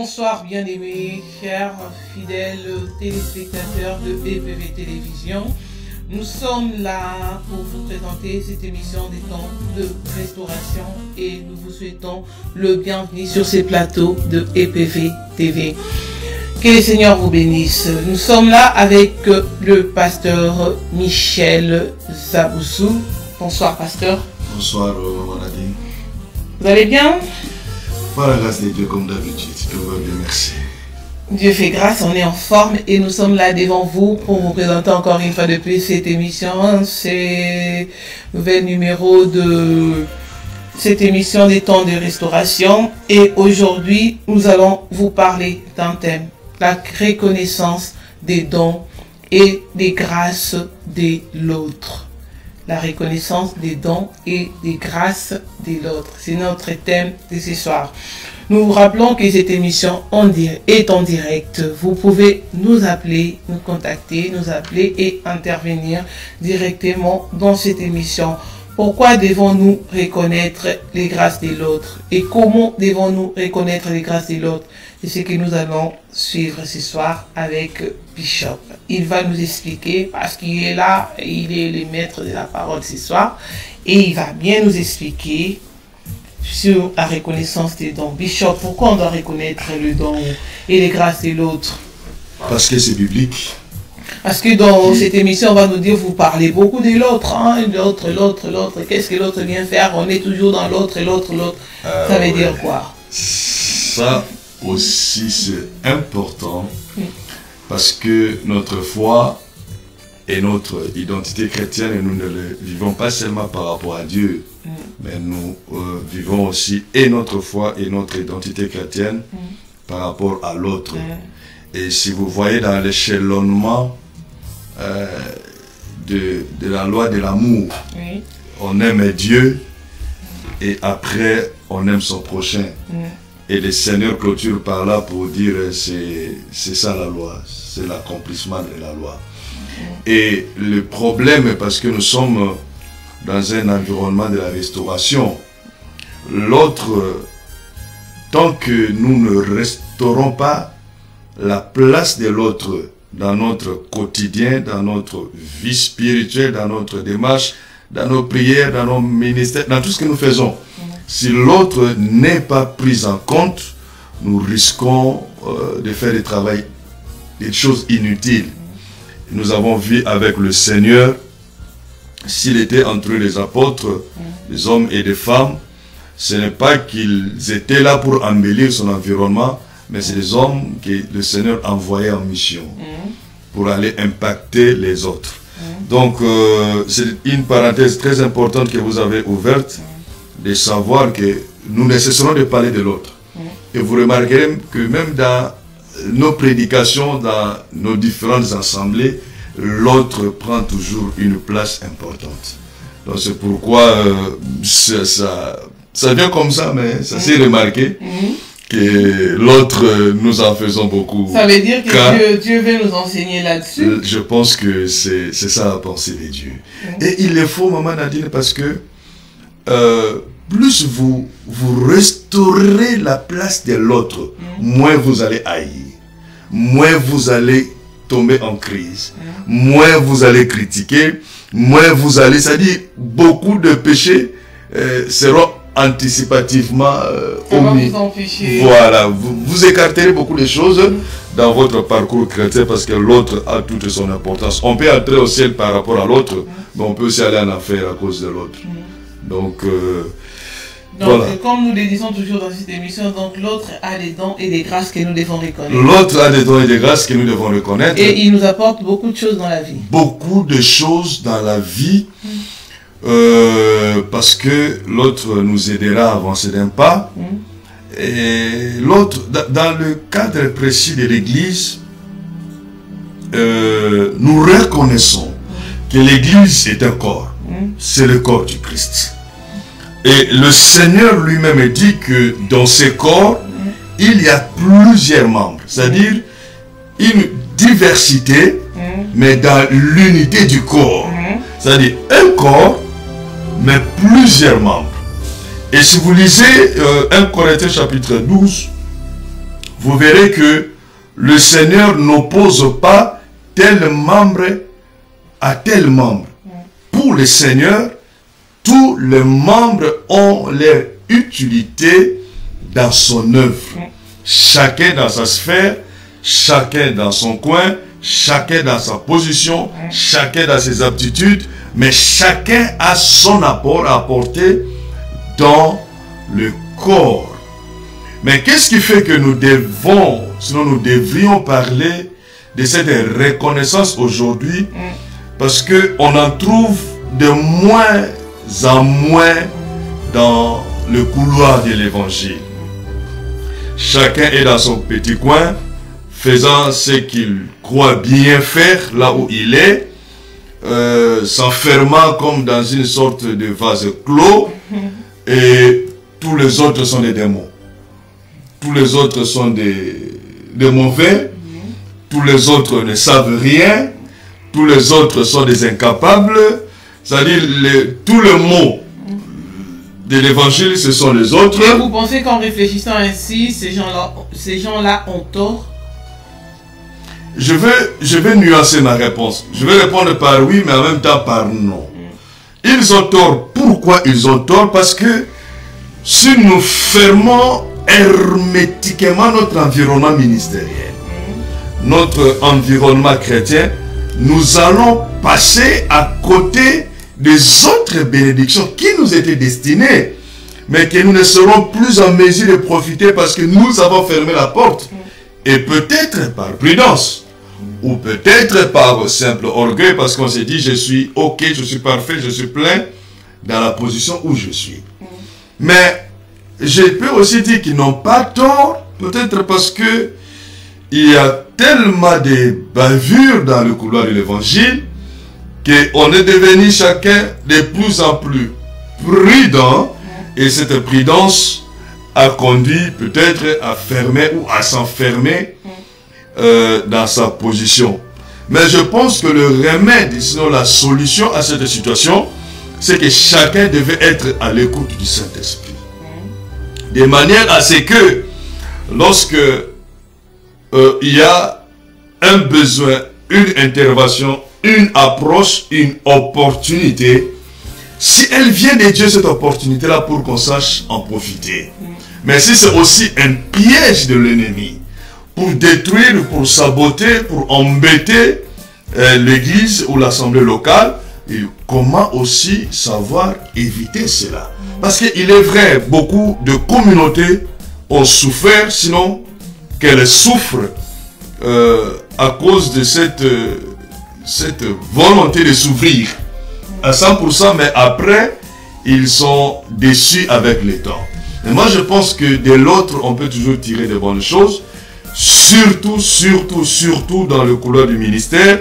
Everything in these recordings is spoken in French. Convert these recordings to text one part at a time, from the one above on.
Bonsoir bien-aimés, chers fidèles téléspectateurs de EPV Télévision. Nous sommes là pour vous présenter cette émission des temps de restauration et nous vous souhaitons le bienvenu sur ces plateaux de EPV TV. Que le Seigneur vous bénisse. Nous sommes là avec le pasteur Michel Zaboussou. Bonsoir pasteur. Bonsoir Maman Nadine. Vous allez bien? Par la grâce de Dieu comme d'habitude, tout va bien, merci. Dieu fait grâce, on est en forme et nous sommes là devant vous pour vous présenter encore une fois de plus cette émission. C'est le nouvel numéro de cette émission des temps de restauration. Et aujourd'hui, nous allons vous parler d'un thème, la reconnaissance des dons et des grâces de l'autre. La reconnaissance des dons et des grâces de l'autre. C'est notre thème de ce soir. Nous vous rappelons que cette émission est en direct. Vous pouvez nous appeler, nous contacter, nous appeler et intervenir directement dans cette émission. Pourquoi devons-nous reconnaître les grâces de l'autre? Et comment devons-nous reconnaître les grâces de l'autre? C'est ce que nous allons suivre ce soir avec Bishop. Il va nous expliquer, parce qu'il est là, il est le maître de la parole ce soir, et il va bien nous expliquer sur la reconnaissance des dons. Bishop, pourquoi on doit reconnaître le don et les grâces de l'autre? Parce que c'est biblique. Parce que dans cette émission, on va nous dire, vous parlez beaucoup de l'autre, hein? L'autre. Qu'est-ce que l'autre vient faire? On est toujours dans l'autre. Ça veut dire quoi? Ça aussi, c'est important. Parce que notre foi et notre identité chrétienne, nous ne le vivons pas seulement par rapport à Dieu, mais nous vivons aussi et notre foi et notre identité chrétienne par rapport à l'autre. Et si vous voyez dans l'échelonnement de la loi de l'amour, on aime Dieu et après on aime son prochain. Et le Seigneur clôture par là pour dire c'est ça la loi, c'est l'accomplissement de la loi. Et le problème, parce que nous sommes dans un environnement de la restauration, l'autre, tant que nous ne restaurons pas la place de l'autre dans notre quotidien, dans notre vie spirituelle, dans notre démarche, dans nos prières, dans nos ministères, dans tout ce que nous faisons, si l'autre n'est pas pris en compte, nous risquons de faire des choses inutiles. Nous avons vu avec le Seigneur, s'il était entre les apôtres, des hommes et des femmes, ce n'est pas qu'ils étaient là pour embellir son environnement, mais c'est des hommes que le Seigneur envoyait en mission pour aller impacter les autres. Donc, c'est une parenthèse très importante que vous avez ouverte, de savoir que nous ne cesserons de parler de l'autre. Et vous remarquerez que même dans nos prédications, dans nos différentes assemblées, l'autre prend toujours une place importante. Donc c'est pourquoi ça vient comme ça, mais ça s'est remarqué que l'autre, nous en faisons beaucoup. Ça veut dire que Dieu veut nous enseigner là-dessus. Je pense que c'est ça la pensée de Dieu. Et il le faut, Maman Nadine, parce que plus vous restaurez la place de l'autre, moins vous allez haïr, moins vous allez tomber en crise, moins vous allez critiquer, moins vous allez, c'est-à-dire beaucoup de péchés seront anticipativement omis. Voilà, vous écarterez beaucoup de choses dans votre parcours chrétien parce que l'autre a toute son importance. On peut entrer au ciel par rapport à l'autre, mais on peut aussi aller en enfer à cause de l'autre. Donc, voilà. Comme nous le disons toujours dans cette émission, donc l'autre a des dons et des grâces que nous devons reconnaître. L'autre a des dons et des grâces que nous devons reconnaître. Et il nous apporte beaucoup de choses dans la vie. Beaucoup de choses dans la vie, parce que l'autre nous aidera à avancer d'un pas. Et l'autre, dans le cadre précis de l'Église, nous reconnaissons que l'Église est un corps. C'est le corps du Christ. Et le Seigneur lui-même dit que dans ce corps, il y a plusieurs membres. C'est-à-dire une diversité, mais dans l'unité du corps. C'est-à-dire un corps, mais plusieurs membres. Et si vous lisez 1 Corinthiens chapitre 12, vous verrez que le Seigneur n'oppose pas tel membre à tel membre. Pour le Seigneur, tous les membres ont leur utilité dans son œuvre. Chacun dans sa sphère, chacun dans son coin, chacun dans sa position, chacun dans ses aptitudes, mais chacun a son apport à apporter dans le corps. Mais qu'est-ce qui fait que nous devons, sinon nous devrions parler de cette reconnaissance aujourd'hui, parce qu'on en trouve de moins en moins dans le couloir de l'évangile. Chacun est dans son petit coin, faisant ce qu'il croit bien faire là où il est, s'enfermant comme dans une sorte de vase clos, et tous les autres sont des démons. Tous les autres sont des mauvais, tous les autres ne savent rien, tous les autres sont des incapables. C'est-à-dire, tout le mot de l'évangile, ce sont les autres. Et vous pensez qu'en réfléchissant ainsi, ces gens-là ont tort? Je vais nuancer ma réponse. Je vais répondre par oui, mais en même temps par non. Ils ont tort. Pourquoi ils ont tort? Parce que si nous fermons hermétiquement notre environnement ministériel, notre environnement chrétien, nous allons passer à côté des autres bénédictions qui nous étaient destinées, mais que nous ne serons plus en mesure de profiter parce que nous avons fermé la porte. Et peut-être par prudence, ou peut-être par simple orgueil, parce qu'on s'est dit, je suis ok, je suis parfait, je suis plein dans la position où je suis. Mais je peux aussi dire qu'ils n'ont pas tort, peut-être parce que il y a tellement de bavures dans le couloir de l'évangile qu'on est devenu chacun de plus en plus prudent, et cette prudence a conduit peut-être à fermer ou à s'enfermer dans sa position. Mais je pense que le remède, sinon la solution à cette situation, c'est que chacun devait être à l'écoute du Saint-Esprit. De manière à ce que lorsque il y a un besoin, une intervention, une approche, une opportunité, si elle vient de Dieu, cette opportunité-là, pour qu'on sache en profiter. Mais si c'est aussi un piège de l'ennemi, pour détruire, pour saboter, pour embêter l'église ou l'assemblée locale, et comment aussi savoir éviter cela? Parce qu'il est vrai, beaucoup de communautés ont souffert, sinon qu'elles souffrent à cause de cette volonté de s'ouvrir à 100%, mais après, ils sont déçus avec le temps. Et moi, je pense que de l'autre, on peut toujours tirer de bonnes choses, surtout dans le couloir du ministère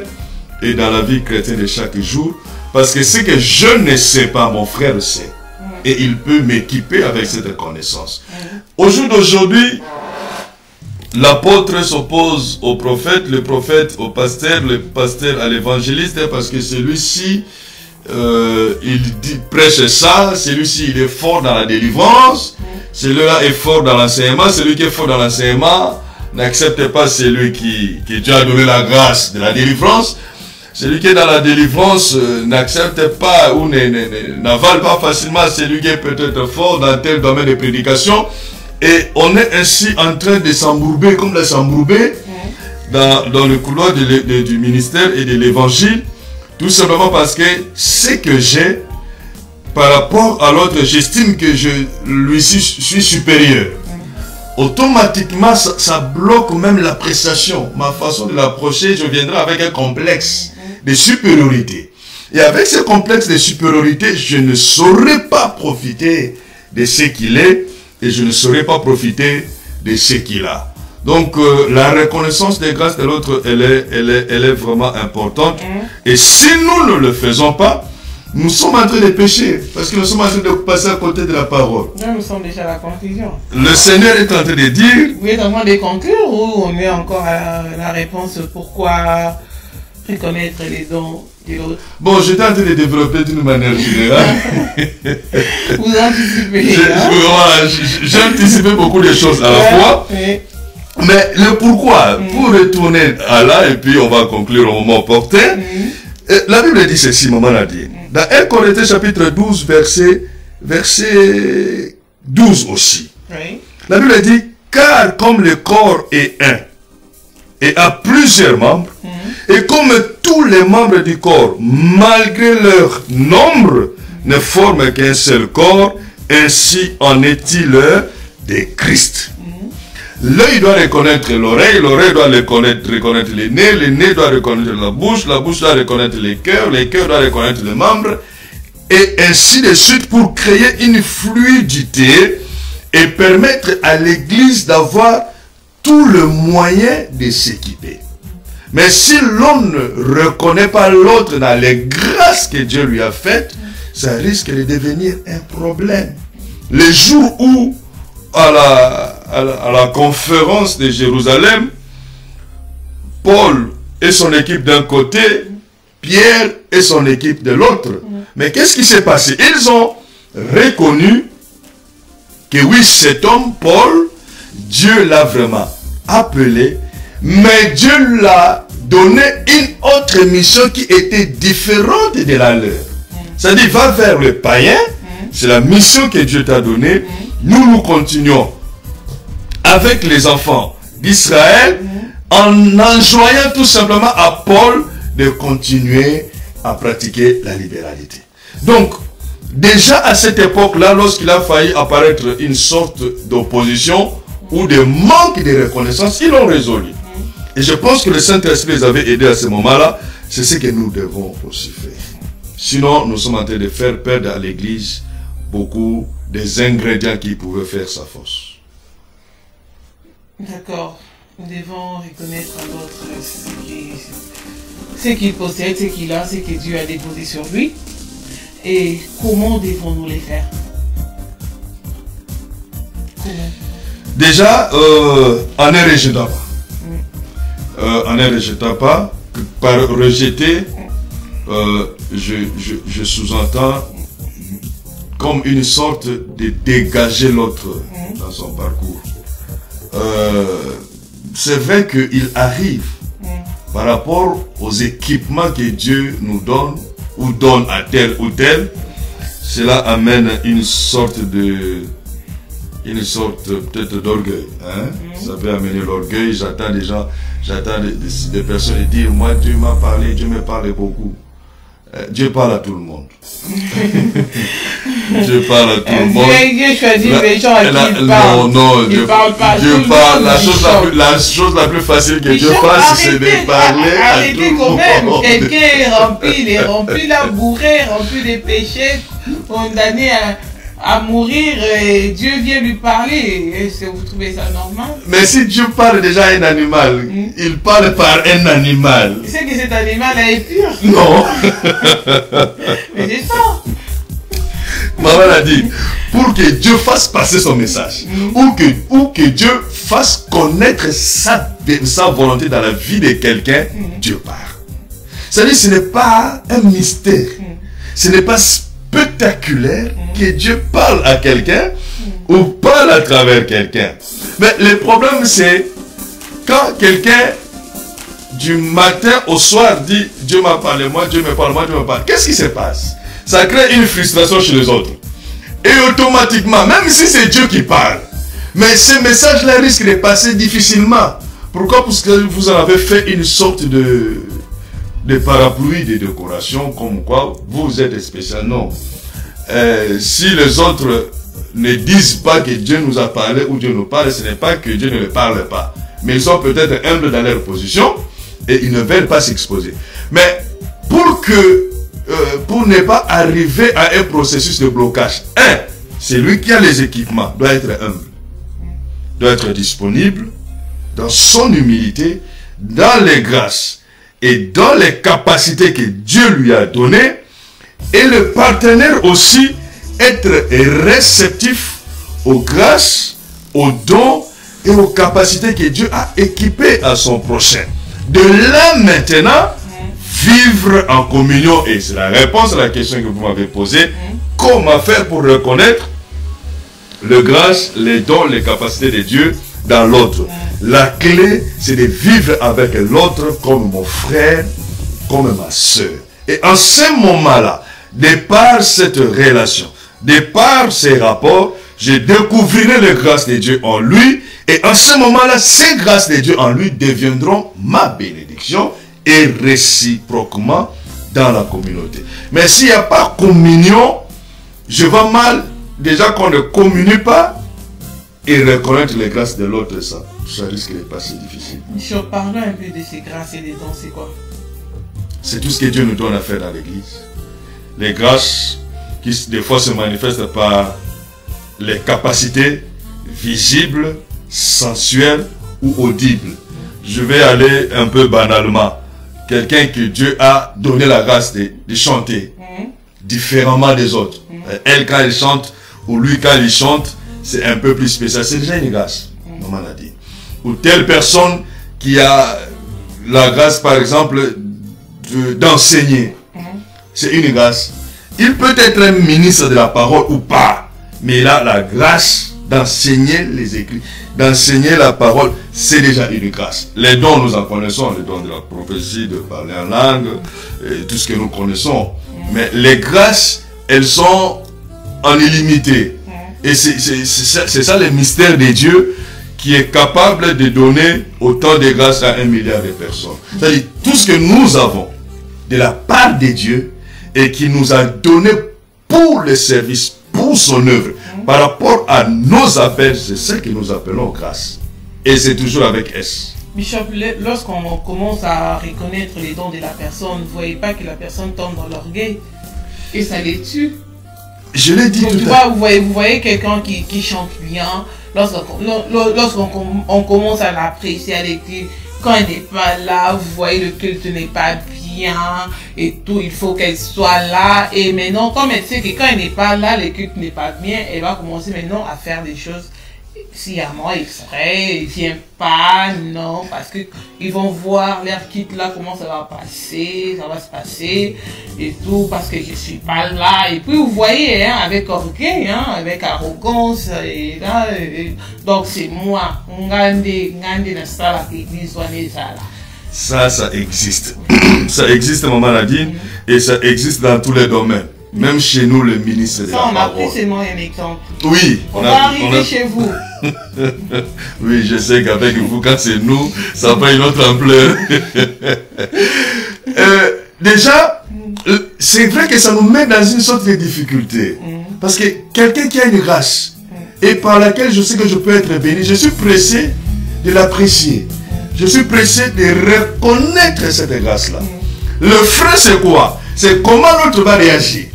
et dans la vie chrétienne de chaque jour, parce que ce que je ne sais pas, mon frère sait, et il peut m'équiper avec cette connaissance. Au jour d'aujourd'hui, l'apôtre s'oppose au prophète, le prophète au pasteur, le pasteur à l'évangéliste, parce que celui-ci, prêche ça, celui-ci il est fort dans la délivrance, celui-là est fort dans l'enseignement, celui qui est fort dans l'enseignement n'accepte pas celui qui Dieu a donné la grâce de la délivrance, celui qui est dans la délivrance n'accepte pas ou n'avale pas facilement celui qui est peut-être fort dans tel domaine de prédication. Et on est ainsi en train de s'embourber, comme de s'embourber dans le couloir du ministère et de l'évangile, tout simplement parce que ce que j'ai, par rapport à l'autre, j'estime que je lui suis supérieur. Automatiquement, ça bloque même l'appréciation. Ma façon de l'approcher, je viendrai avec un complexe de supériorité. Et avec ce complexe de supériorité, je ne saurais pas profiter de ce qu'il est, et je ne saurais pas profiter de ce qu'il a. Donc, la reconnaissance des grâces de l'autre, elle est vraiment importante. Et si nous ne le faisons pas, nous sommes en train de pécher, parce que nous sommes en train de passer à côté de la parole. Nous sommes déjà à la conclusion. Le Seigneur est en train de dire... Vous êtes en train de conclure ou on est encore à la réponse pourquoi reconnaître les dons de l'autre? Bon, j'étais en train de développer d'une manière générale. Vous anticipez. J'ai anticipé beaucoup de choses à la fois. Mais le pourquoi, pour retourner à là, et puis on va conclure au moment opportun, la Bible dit ceci, maman Nadine. Dans 1 Corinthiens chapitre 12, verset 12 aussi. Oui. La Bible dit, car comme le corps est un, et a plusieurs membres, et comme tous les membres du corps, malgré leur nombre, ne forment qu'un seul corps, ainsi en est-il de Christ. L'œil doit reconnaître l'oreille doit reconnaître le nez doit reconnaître la bouche doit reconnaître le cœur doit reconnaître les membres, et ainsi de suite pour créer une fluidité et permettre à l'Église d'avoir tout le moyen de s'équiper. Mais si l'on ne reconnaît pas l'autre dans les grâces que Dieu lui a faites, ça risque de devenir un problème. Le jour où, à la conférence de Jérusalem, Paul et son équipe d'un côté, Pierre et son équipe de l'autre. Mais qu'est-ce qui s'est passé? Ils ont reconnu que oui, cet homme, Paul, Dieu l'a vraiment appelé, mais Dieu l'a donné une autre mission qui était différente de la leur. C'est-à-dire, va vers le païen, c'est la mission que Dieu t'a donnée. Nous continuons avec les enfants d'Israël en enjoignant tout simplement à Paul de continuer à pratiquer la libéralité. Donc, déjà à cette époque-là, lorsqu'il a failli apparaître une sorte d'opposition ou de manque de reconnaissance, ils l'ont résolu. Et je pense que le Saint-Esprit les avait aidés à ce moment-là. C'est ce que nous devons aussi faire. Sinon, nous sommes en train de faire perdre à l'Église beaucoup des ingrédients qui pouvaient faire sa force. D'accord. Nous devons reconnaître à l'autre ce qu'il possède, ce qu'il a, ce que Dieu a déposé sur lui. Et comment devons-nous les faire? Comment? Déjà, en ne rejetant pas. En ne rejetant pas. Par rejeter, je sous-entends comme une sorte de dégager l'autre dans son parcours. C'est vrai qu'il arrive par rapport aux équipements que Dieu nous donne ou donne à tel ou tel, cela amène une sorte peut-être d'orgueil. Hein? Ça peut amener l'orgueil. J'attends des gens, des personnes dire, moi Dieu m'a parlé, Dieu me parle beaucoup. Dieu parle à tout le monde. Dieu parle à tout le monde. Dieu choisit les gens à qui il parle. Non, Dieu parle pas. Dieu parle. La chose la plus facile que Dieu fasse, c'est de parler à tout le monde. Arrêtez quand même. Quelqu'un est rempli, là, bourré, rempli de péchés, condamné à mourir, et Dieu vient lui parler. Est-ce que vous trouvez ça normal? Mais si Dieu parle déjà à un animal, il parle par un animal. C'est que cet animal est pur. Non. Mais c'est ça. Maman a dit, pour que Dieu fasse passer son message, ou que Dieu fasse connaître sa volonté dans la vie de quelqu'un, Dieu parle. C'est-à-dire, ce n'est pas un mystère. Ce n'est pas spectaculaire que Dieu parle à quelqu'un ou parle à travers quelqu'un. Mais le problème, c'est quand quelqu'un du matin au soir dit Dieu m'a parlé, moi Dieu me parle, moi Dieu me parle. Qu'est-ce qui se passe? Ça crée une frustration chez les autres. Et automatiquement, même si c'est Dieu qui parle, mais ce message-là risque de passer difficilement. Pourquoi? Parce que vous en avez fait une sorte de parapluie de décoration, comme quoi vous êtes spécial. Non. Si les autres ne disent pas que Dieu nous a parlé ou Dieu nous parle, ce n'est pas que Dieu ne le parle pas. Mais ils sont peut-être humbles dans leur position et ils ne veulent pas s'exposer. Mais pour ne pas arriver à un processus de blocage, celui qui a les équipements doit être humble, doit être disponible dans son humilité, dans les grâces et dans les capacités que Dieu lui a données, et le partenaire aussi être réceptif aux grâces, aux dons et aux capacités que Dieu a équipées à son prochain. De là maintenant, vivre en communion, et c'est la réponse à la question que vous m'avez posée, comment faire pour reconnaître les grâces, les dons, les capacités de Dieu dans l'autre. La clé, c'est de vivre avec l'autre comme mon frère, comme ma soeur. Et en ce moment-là, de par cette relation, de par ces rapports, je découvrirai les grâces de Dieu en lui. Et en ce moment-là, ces grâces de Dieu en lui deviendront ma bénédiction et réciproquement dans la communauté. Mais s'il n'y a pas communion, je vois mal déjà qu'on ne communie pas et reconnaître les grâces de l'autre, ça risque d'être pas si difficile. Parlons un peu de ces grâces et des dons, c'est quoi? C'est tout ce que Dieu nous donne à faire dans l'église. Les grâces qui des fois se manifestent par les capacités visibles, sensuelles ou audibles. Je vais aller un peu banalement. Quelqu'un que Dieu a donné la grâce de chanter différemment des autres. Elle quand elle chante ou lui quand il chante, c'est un peu plus spécial. C'est déjà une grâce, maman l'a dit. Ou telle personne qui a la grâce par exemple d'enseigner. C'est une grâce. Il peut être un ministre de la parole ou pas, mais il a la grâce d'enseigner les écrits, d'enseigner la parole, c'est déjà une grâce. Les dons, nous en connaissons, les dons de la prophétie, de parler en langue, et tout ce que nous connaissons. Mais les grâces, elles sont en illimité. Et c'est ça le mystère de Dieu qui est capable de donner autant de grâces à 1 milliard de personnes. C'est-à-dire tout ce que nous avons de la part de Dieu et qui nous a donné pour le service, pour son œuvre, par rapport à nos appels, c'est ce que nous appelons grâce. Et c'est toujours avec S. Bishop, lorsqu'on commence à reconnaître les dons de la personne, vous ne voyez pas que la personne tombe dans l'orgueil et ça les tue. Je l'ai dit tout à l'heure. Vous voyez quelqu'un qui chante bien, lorsqu'on commence à l'apprécier, à l'écouter, quand elle n'est pas là, vous voyez le culte n'est pas bien et tout, il faut qu'elle soit là. Et maintenant, comme elle sait que quand elle n'est pas là, le culte n'est pas bien, elle va commencer maintenant à faire des choses sciemment exprès, il vient pas, non, parce que ils vont voir leur kit là, comment ça va passer, ça va se passer, et tout, parce que je suis pas là, et puis vous voyez, hein, avec orgueil, hein, avec arrogance, et là, donc c'est moi, ça existe, ça existe, maman Nadine, et ça existe dans tous les domaines. Même chez nous, le ministre de la parole. On a pris seulement un exemple. Oui. On va arriver chez vous. Oui, je sais qu'avec vous, quand c'est nous, ça prend une autre ampleur. Déjà, c'est vrai que ça nous met dans une sorte de difficulté. Parce que quelqu'un qui a une grâce, et par laquelle je sais que je peux être béni, je suis pressé de l'apprécier. Je suis pressé de reconnaître cette grâce-là. Le frein, c'est quoi? C'est comment l'autre va réagir.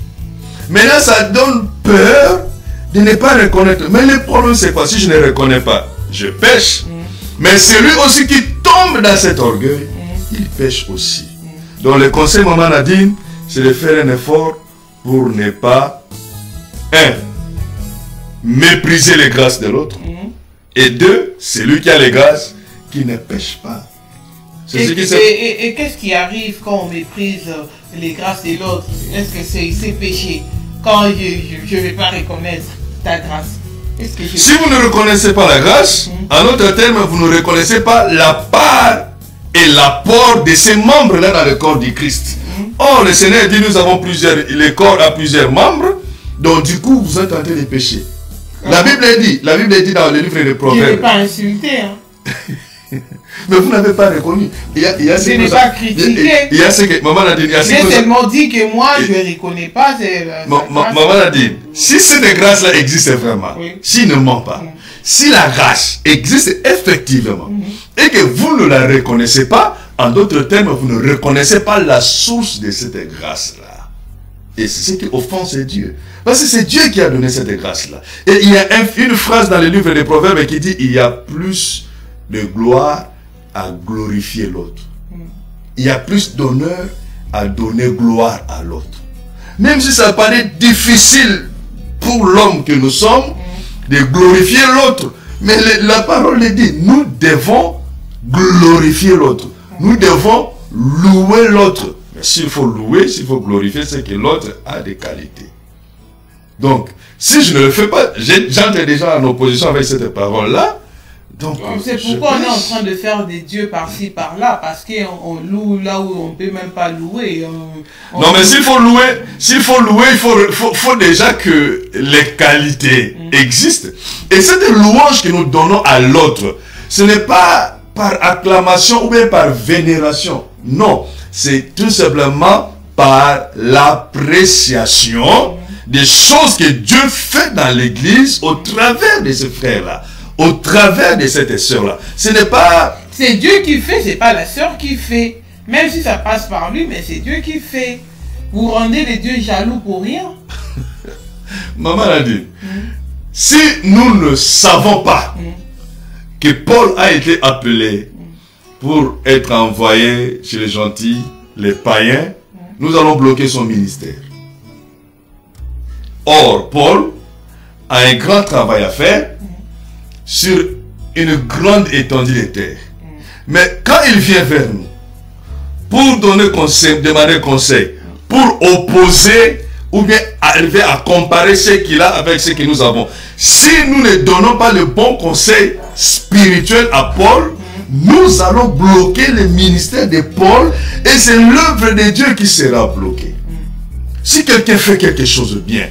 Maintenant, ça donne peur de ne pas reconnaître. Mais le problème, c'est quoi? Si je ne reconnais pas, je pêche. Mais celui aussi qui tombe dans cet orgueil, il pêche aussi. Donc, le conseil, maman Nadine, c'est de faire un effort pour ne pas, mépriser les grâces de l'autre. Et deux, celui qui a les grâces, qui ne pêche pas. Et qu'est-ce qui arrive quand on méprise les grâces de l'autre? Est-ce que c'est péché? Quand je ne vais pas reconnaître ta grâce. Si vous ne reconnaissez pas la grâce, en d'autres termes, vous ne reconnaissez pas la part et l'apport de ces membres-là dans le corps du Christ. Or, le Seigneur dit, nous avons le corps a plusieurs membres, donc du coup, vous êtes en train de pécher. La Bible dit dans le livre des Proverbes. Je n'ai pas insulté, hein. Mais vous n'avez pas reconnu. Je n'ai pas critiqué. Il y a ce que maman a dit. J'ai seulement dit que moi, je ne reconnais pas. Maman a dit, si cette grâce-là existe vraiment, s'il ne ment pas, si la grâce existe effectivement, et que vous ne la reconnaissez pas, en d'autres termes, vous ne reconnaissez pas la source de cette grâce-là. Et c'est ce qui offense Dieu. Parce que c'est Dieu qui a donné cette grâce-là. Et il y a une phrase dans le livre des Proverbes qui dit, il y a plus de gloire à glorifier l'autre. Il y a plus d'honneur à donner gloire à l'autre. Même si ça paraît difficile pour l'homme que nous sommes de glorifier l'autre. Mais la parole le dit, nous devons glorifier l'autre. Nous devons louer l'autre. Mais s'il faut louer, s'il faut glorifier, c'est que l'autre a des qualités. Donc, si je ne le fais pas, j'entre déjà en opposition avec cette parole-là. C'est pourquoi on est en train de faire des dieux par-ci, par-là, parce qu'on loue là où on ne peut même pas louer. Non, mais s'il faut louer, il faut déjà que les qualités existent. Et cette louange que nous donnons à l'autre, ce n'est pas par acclamation ou bien par vénération. Non, c'est tout simplement par l'appréciation des choses que Dieu fait dans l'église au travers de ce frère-là, au travers de cette sœur-là. Ce n'est pas... C'est Dieu qui fait, c'est pas la sœur qui fait. Même si ça passe par lui, mais c'est Dieu qui fait. Vous rendez les dieux jaloux pour rien. Maman a dit, si nous ne savons pas que Paul a été appelé pour être envoyé chez les gentils, les païens, nous allons bloquer son ministère. Or, Paul a un grand travail à faire sur une grande étendue de terre. Mais quand il vient vers nous, pour donner conseil, demander conseil, pour opposer ou bien arriver à comparer ce qu'il a avec ce que nous avons, si nous ne donnons pas le bon conseil spirituel à Paul, nous allons bloquer le ministère de Paul et c'est l'œuvre de Dieu qui sera bloquée. Si quelqu'un fait quelque chose de bien,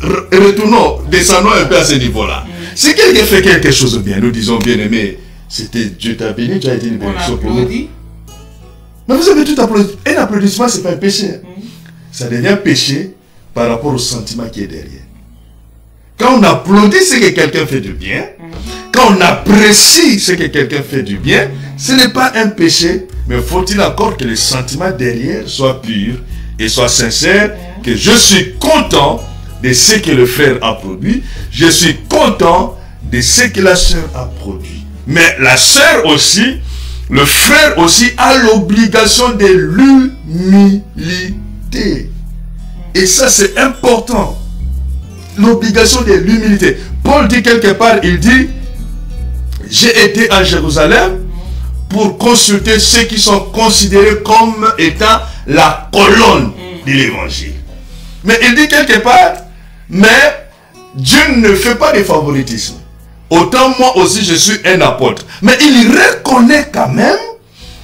retournons, descendons un peu à ce niveau-là. Si quelqu'un fait quelque chose de bien, nous disons bien aimé, c'était Dieu t'a béni, tu as été une bénédiction pour nous. Mais vous avez tout applaudi. Un applaudissement, ce n'est pas un péché. Ça devient péché par rapport au sentiment qui est derrière. Quand on applaudit ce que quelqu'un fait du bien, quand on apprécie ce que quelqu'un fait du bien, ce n'est pas un péché, mais faut-il encore que le sentiment derrière soit pur et soit sincère, que je suis content de ce que le frère a produit, je suis content de ce que la sœur a produit. Mais la sœur aussi, le frère aussi a l'obligation de l'humilité. Et ça c'est important. L'obligation de l'humilité. Paul dit quelque part, il dit, j'ai été à Jérusalem pour consulter ceux qui sont considérés comme étant la colonne de l'évangile. Mais il dit quelque part, mais Dieu ne fait pas de favoritisme. Autant moi aussi je suis un apôtre. Mais il reconnaît quand même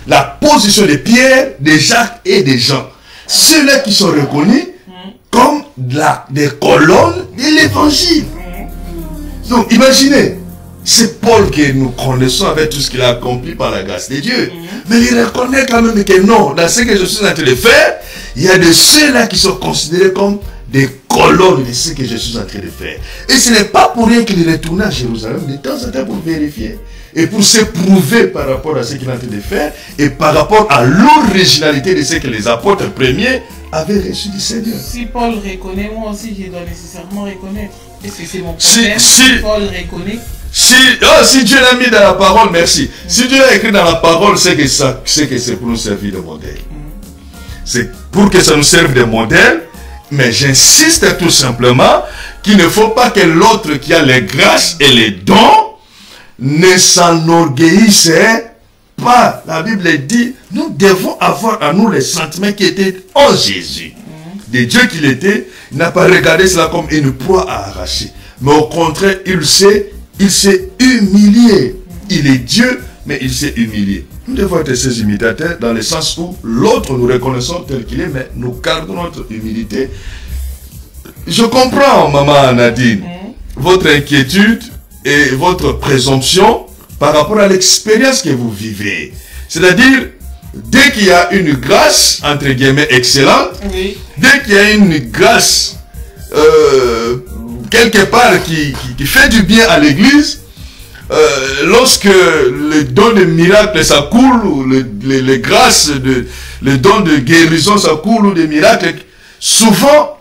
la position de Pierre, de Jacques et de Jean. Ceux-là qui sont reconnus comme des colonnes de l'évangile. Donc imaginez, c'est Paul que nous connaissons avec tout ce qu'il a accompli par la grâce de Dieu. Mais il reconnaît quand même que non, dans ce que je suis en train de faire, il y a de ceux-là qui sont considérés comme des colonnes de ce que je suis en train de faire. Et ce n'est pas pour rien qu'il retourne à Jérusalem de temps en temps pour vérifier et pour s'éprouver par rapport à ce qu'il est en train de faire et par rapport à l'originalité de ce que les apôtres premiers avaient reçu du Seigneur. Si Paul reconnaît, moi aussi je dois nécessairement reconnaître. Est-ce que c'est mon problème si Paul reconnaît? Si Dieu l'a mis dans la parole, merci. Si Dieu l'a écrit dans la parole, c'est que c'est pour nous servir de modèle. C'est pour que ça nous serve de modèle. Mais j'insiste tout simplement qu'il ne faut pas que l'autre qui a les grâces et les dons ne s'enorgueillisse pas. La Bible dit, nous devons avoir en nous les sentiments qui étaient en Jésus. De Dieu qu'il était, il n'a pas regardé cela comme une proie à arracher. Mais au contraire, il s'est humilié. Il est Dieu, mais il s'est humilié. Nous devons être ses imitateurs dans le sens où l'autre nous reconnaissons tel qu'il est, mais nous gardons notre humilité. Je comprends, maman Nadine, votre inquiétude et votre présomption par rapport à l'expérience que vous vivez. C'est-à-dire, dès qu'il y a une grâce, entre guillemets, excellente, dès qu'il y a une grâce quelque part qui fait du bien à l'église, lorsque le don de miracle ça coule, ou les grâces, le don de guérison ça coule, ou des miracles, souvent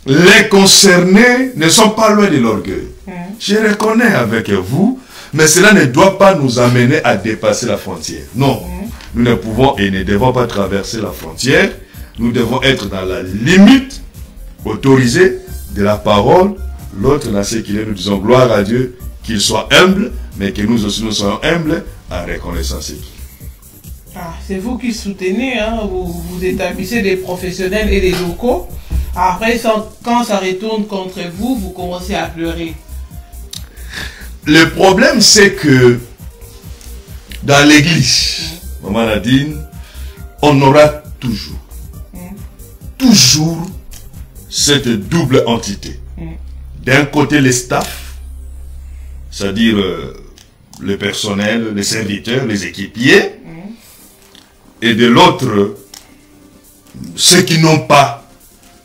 les concernés ne sont pas loin de l'orgueil. Je reconnais avec vous, mais cela ne doit pas nous amener à dépasser la frontière. Non, nous ne pouvons et ne devons pas traverser la frontière. Nous devons être dans la limite autorisée de la parole. L'autre dans ce qu'il est, nous disons gloire à Dieu, qu'il soit humble, mais que nous aussi nous soyons humbles en reconnaissant ce qu'il est. C'est vous qui soutenez, hein, vous établissez des professionnels et des locaux. Après, quand ça retourne contre vous, vous commencez à pleurer. Le problème, c'est que dans l'église, Maman Nadine, on aura toujours cette double entité. D'un côté, les staffs, c'est-à-dire le personnel, les serviteurs, les équipiers, et de l'autre, ceux qui n'ont pas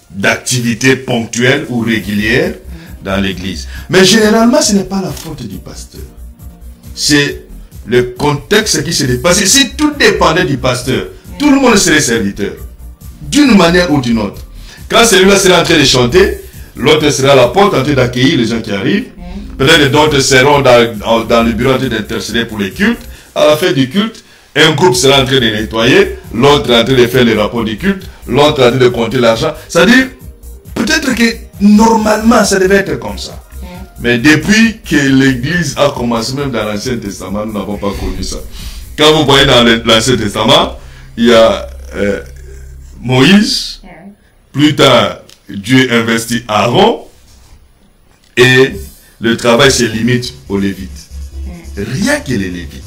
d'activité ponctuelle ou régulière dans l'église. Mais généralement, ce n'est pas la faute du pasteur. C'est le contexte qui s'est dépassé. Si tout dépendait du pasteur, tout le monde serait serviteur, d'une manière ou d'une autre. Quand celui-là sera en train de chanter, l'autre sera à la porte en train d'accueillir les gens qui arrivent. Peut-être d'autres seront dans le bureau en train d'intercéder pour les cultes. À la fin du culte, un groupe sera en train de nettoyer, l'autre en train de faire les rapports du culte, l'autre en train de compter l'argent. C'est-à-dire, peut-être que normalement, ça devait être comme ça. Mais depuis que l'Église a commencé, même dans l'Ancien Testament, nous n'avons pas connu ça. Quand vous voyez dans l'Ancien Testament, il y a Moïse, plus tard, Dieu investit Aaron, et le travail se limite aux Lévites. Rien que les Lévites.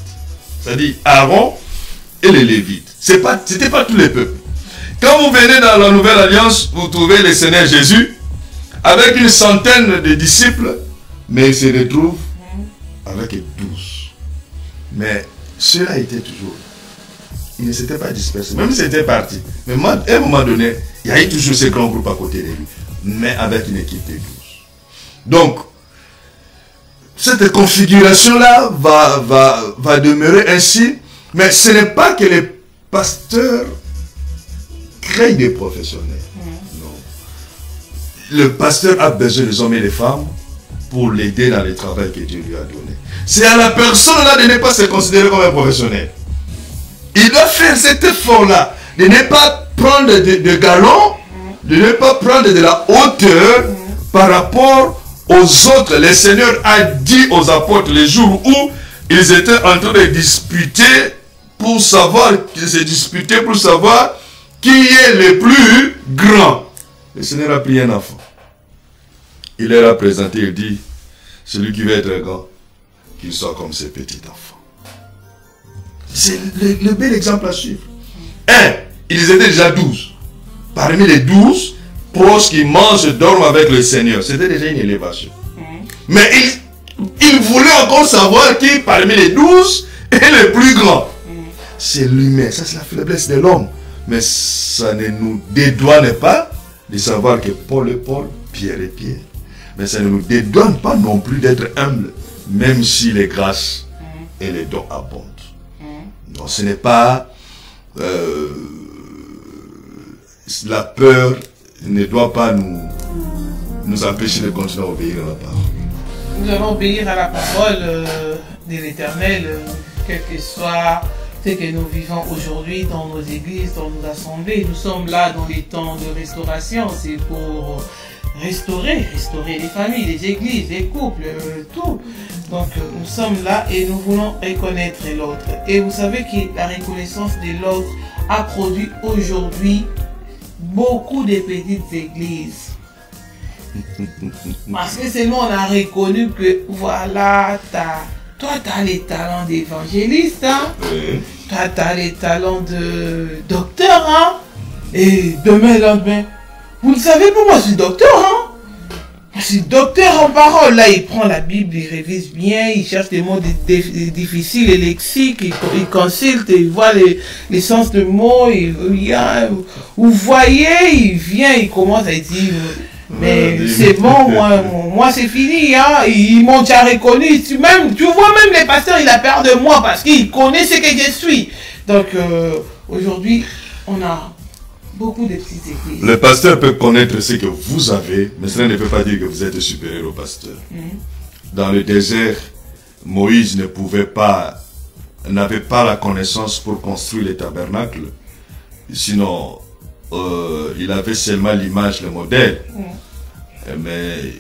C'est-à-dire Aaron et les Lévites. C'était pas tous les peuples. Quand vous venez dans la Nouvelle Alliance, vous trouvez le Seigneur Jésus avec une centaine de disciples, mais il se retrouve avec 12. Mais cela était toujours. Il ne s'était pas dispersé, même s'il était parti. Mais à un moment donné, il y a eu toujours ce grand groupe à côté de lui, mais avec une équipe de 12. Donc, cette configuration-là va demeurer ainsi, mais ce n'est pas que les pasteurs créent des professionnels. Non. Le pasteur a besoin des hommes et des femmes pour l'aider dans le travail que Dieu lui a donné. C'est à la personne-là de ne pas se considérer comme un professionnel. Il doit faire cet effort-là, de ne pas prendre de galons, de ne pas prendre de la hauteur par rapport aux autres. Le Seigneur a dit aux apôtres les jours où ils étaient en train de disputer pour savoir qui est le plus grand. Le Seigneur a pris un enfant. Il leur a présenté, il dit, celui qui veut être grand, qu'il soit comme ces petits enfants. C'est le bel exemple à suivre. Ils étaient déjà 12. Parmi les 12, proches qui mangent, dorment avec le Seigneur. C'était déjà une élévation. Mais il voulait encore savoir qui parmi les 12 est le plus grand. C'est l'humain, ça c'est la faiblesse de l'homme. Mais ça ne nous dédouane pas de savoir que Paul est Paul, Pierre est Pierre. Mais ça ne nous dédouane pas non plus d'être humble, même si les grâces et les dons abondent. Donc ce n'est pas... la peur ne doit pas nous empêcher de continuer à obéir à la parole. Nous allons obéir à la parole de l'Éternel, quel que soit ce que nous vivons aujourd'hui dans nos églises, dans nos assemblées. Nous sommes là dans les temps de restauration, c'est pour restaurer les familles, les églises, les couples, tout. Donc nous sommes là et nous voulons reconnaître l'autre. Et vous savez que la reconnaissance de l'autre a produit aujourd'hui beaucoup de petites églises. Parce que c'est nous on a reconnu que voilà, toi tu as les talents d'évangéliste, hein? Toi tu as les talents de docteur, hein? Et demain, lendemain, vous le savez, pour moi je suis docteur, hein? Je suis docteur en parole. Là, il prend la Bible, il révise bien, il cherche des mots difficiles, les lexiques, il consulte, il voit les sens de mots, vous voyez, il vient, il commence à dire, mais c'est bon, moi c'est fini, hein. Ils m'ont déjà reconnu. Tu vois même les pasteurs, il a peur de moi parce qu'il connaît ce que je suis. Donc, aujourd'hui, on a beaucoup de petites églises. Le pasteur peut connaître ce que vous avez, mais cela ne veut pas dire que vous êtes supérieur au pasteur. Dans le désert, Moïse n'avait pas la connaissance pour construire le tabernacle. Sinon, il avait seulement l'image, le modèle. Mais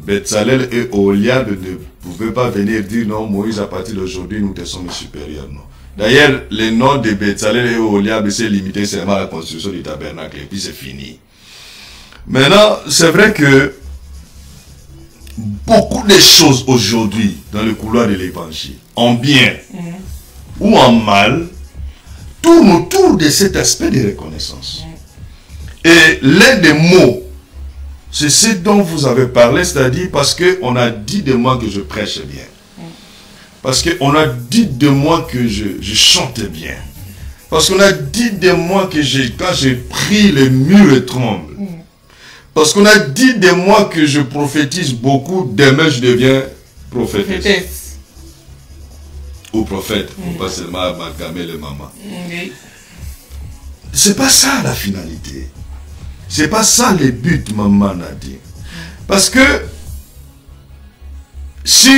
Bezalel et Oholiab ne pouvaient pas venir dire non, Moïse, à partir d'aujourd'hui, nous te sommes supérieurs. Non. D'ailleurs, le nom de Bezalel et Oholiab s'est limité seulement à la construction du tabernacle, et puis c'est fini. Maintenant, c'est vrai que beaucoup de choses aujourd'hui dans le couloir de l'évangile ont bien ou en mal tourne autour de cet aspect de reconnaissance. Et l'un des mots, c'est ce dont vous avez parlé, c'est-à-dire parce qu'on a dit de moi que je prêche bien. Parce qu'on a dit de moi que je chante bien. Parce qu'on a dit de moi que quand j'ai pris, les murs tremblent. Parce qu'on a dit de moi que je prophétise beaucoup, demain je deviens prophétesse. Ou prophète, pour pas seulement amalgamer les mamans. C'est pas ça la finalité. C'est pas ça le but, maman a dit. Parce que si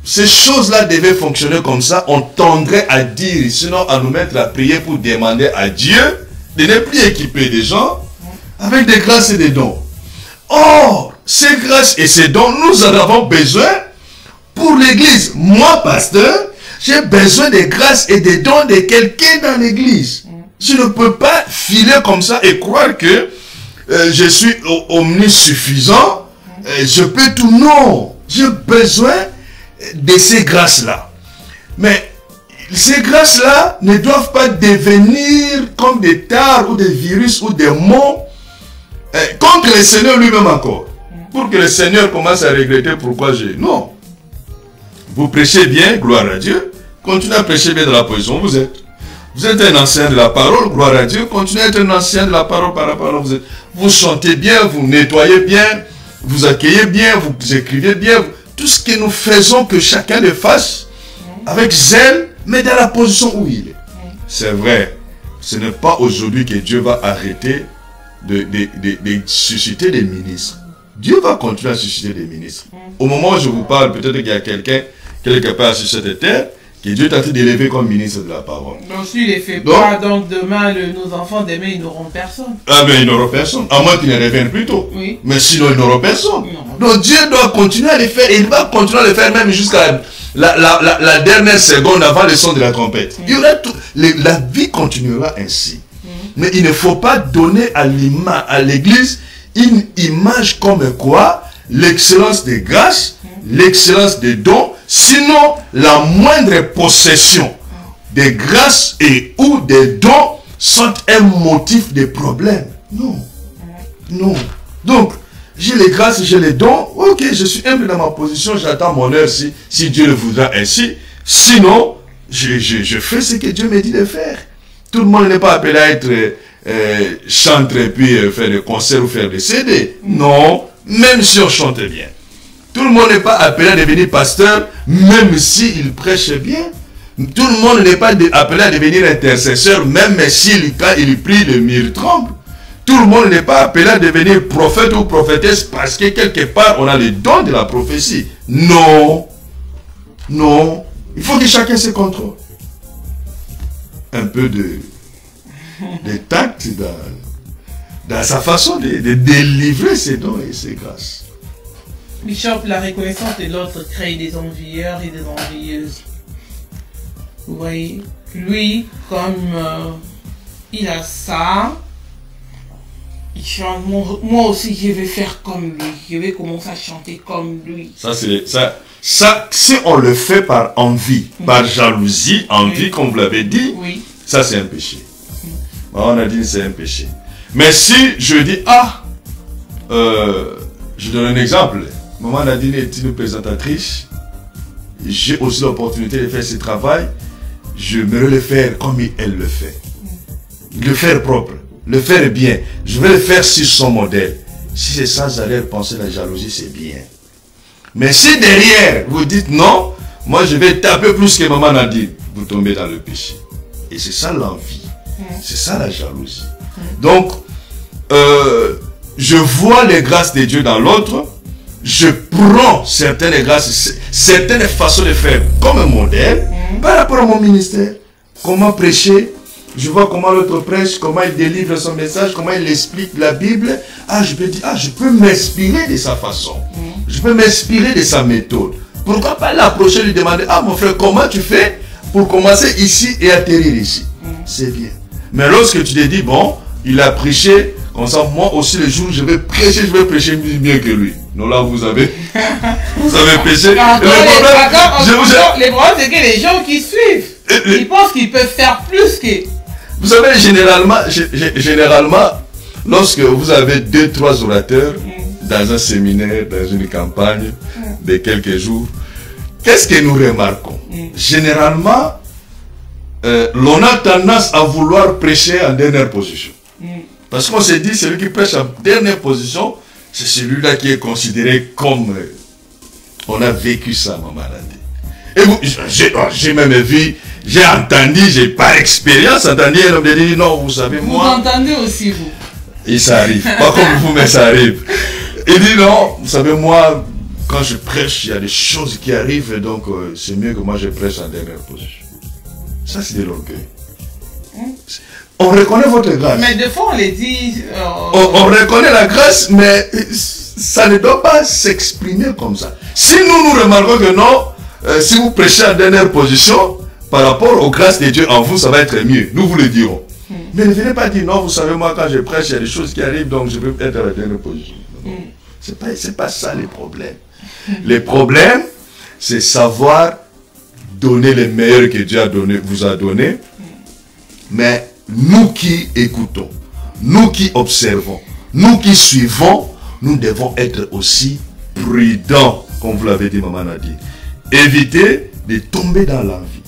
ces choses-là devaient fonctionner comme ça, on tendrait à dire, sinon à nous mettre à prier pour demander à Dieu de ne plus équiper des gens avec des grâces et des dons. Or, ces grâces et ces dons, nous en avons besoin pour l'église. Moi, pasteur, j'ai besoin des grâces et des dons de quelqu'un dans l'église. Je ne peux pas filer comme ça et croire que je suis omnisuffisant, je peux tout. Non, j'ai besoin de ces grâces-là. Mais ces grâces-là ne doivent pas devenir comme des tares ou des virus ou des mots contre le Seigneur lui-même encore. Pour que le Seigneur commence à regretter pourquoi j'ai... Non. Vous prêchez bien, gloire à Dieu. Continuez à prêcher bien de la position où vous êtes. Vous êtes un ancien de la parole, gloire à Dieu. Continuez à être un ancien de la parole par rapport à vous êtes. Vous chantez bien, vous nettoyez bien, vous accueillez bien, vous écrivez bien. Tout ce que nous faisons, que chacun le fasse avec zèle, mais dans la position où il est. C'est vrai, ce n'est pas aujourd'hui que Dieu va arrêter de susciter des ministres. Dieu va continuer à susciter des ministres. Au moment où je vous parle, peut-être qu'il y a quelqu'un, quelque part sur cette terre, que Dieu t'a d'élever comme ministre de la parole. Donc s'il ne les fait pas, donc demain, nos enfants, demain, ils n'auront personne. Ah ben ils n'auront personne, à moins qu'ils ne reviennent plus tôt. Oui. Mais sinon, ils n'auront personne. Non. Donc Dieu doit continuer à les faire, et il va continuer à le faire même jusqu'à la dernière seconde avant le son de la trompette. Il y aura tout, la vie continuera ainsi. Mais il ne faut pas donner à l'église une image comme quoi l'excellence des grâces, l'excellence des dons, sinon la moindre possession des grâces et ou des dons sont un motif de problème. Non. Non. Donc, j'ai les grâces, j'ai les dons. Ok, je suis humble dans ma position, j'attends mon heure si Dieu le voudra ainsi. Sinon, je fais ce que Dieu me dit de faire. Tout le monde n'est pas appelé à être chantre et puis faire des concerts ou faire des CD. Non, même si on chante bien. Tout le monde n'est pas appelé à devenir pasteur, même s'il prêche bien. Tout le monde n'est pas appelé à devenir intercesseur, même si quand il prie, le mur tremble. Tout le monde n'est pas appelé à devenir prophète ou prophétesse parce que quelque part, on a le don de la prophétie. Non. Non. Il faut que chacun se contrôle. Un peu de tact dans sa façon de délivrer ses dons et ses grâces. Bishop, la reconnaissance de l'autre crée des envieurs et des envieuses. Vous voyez, lui, comme il a ça, il chante, moi aussi je vais faire comme lui, je vais commencer à chanter comme lui. Ça, si on le fait par envie, par jalousie, envie, comme vous l'avez dit, ça c'est un péché. On a dit c'est un péché. Mais si je dis, je donne un exemple. Maman Nadine est une présentatrice. J'ai aussi l'opportunité de faire ce travail. Je vais le faire comme elle le fait. Le faire propre. Le faire bien. Je vais le faire sur son modèle. Si c'est sans arrière-pensée, la jalousie, c'est bien. Mais si derrière, vous dites non, moi je vais taper plus que maman Nadine, vous tombez dans le péché. Et c'est ça l'envie. C'est ça la jalousie. Donc, je vois les grâces de Dieu dans l'autre. Je prends certaines grâces, certaines façons de faire comme un modèle par rapport à mon ministère. Comment prêcher, je vois comment l'autre prêche, comment il délivre son message, comment il explique la Bible. Je peux dire, je peux m'inspirer de sa façon. Je peux m'inspirer de sa méthode. Pourquoi pas l'approcher, lui demander, mon frère, comment tu fais pour commencer ici et atterrir ici? C'est bien. Mais lorsque tu te dis, bon, il a prêché, comme ça, moi aussi, le jour où je vais prêcher mieux que lui. Non, là, vous avez péché. Le problème, c'est que les gens qui suivent, ils pensent qu'ils peuvent faire plus que... Vous savez, généralement, lorsque vous avez 2-3 orateurs dans un séminaire, dans une campagne de quelques jours, qu'est-ce que nous remarquons? Généralement, l'on a tendance à vouloir prêcher en dernière position. Parce qu'on s'est dit, celui qui prêche en dernière position, c'est celui-là qui est considéré comme... on a vécu ça, maman l'a dit. Et vous, j'ai même vu, j'ai entendu, j'ai par expérience entendu un homme dire, non, vous savez, moi... Vous entendez aussi, vous? Et ça arrive. Pas comme vous, mais ça arrive. Il dit, non, vous savez, moi, quand je prêche, il y a des choses qui arrivent, donc c'est mieux que moi je prêche en dernière position. Ça, c'est de l'orgueil. On reconnaît votre grâce. Mais des fois, on les dit... On reconnaît la grâce, mais ça ne doit pas s'exprimer comme ça. Si nous remarquons que non, si vous prêchez en dernière position, par rapport aux grâces de Dieu en vous, ça va être mieux. Nous vous le dirons. Mais ne venez pas dire, non, vous savez, moi, quand je prêche, il y a des choses qui arrivent, donc je veux être à la dernière position. C'est pas ça les problèmes. Les problèmes, c'est savoir donner les meilleurs que Dieu vous a donné. Mais nous qui écoutons, nous qui observons, nous qui suivons, nous devons être aussi prudents, comme vous l'avez dit, maman Nadine. Éviter de tomber dans l'envie.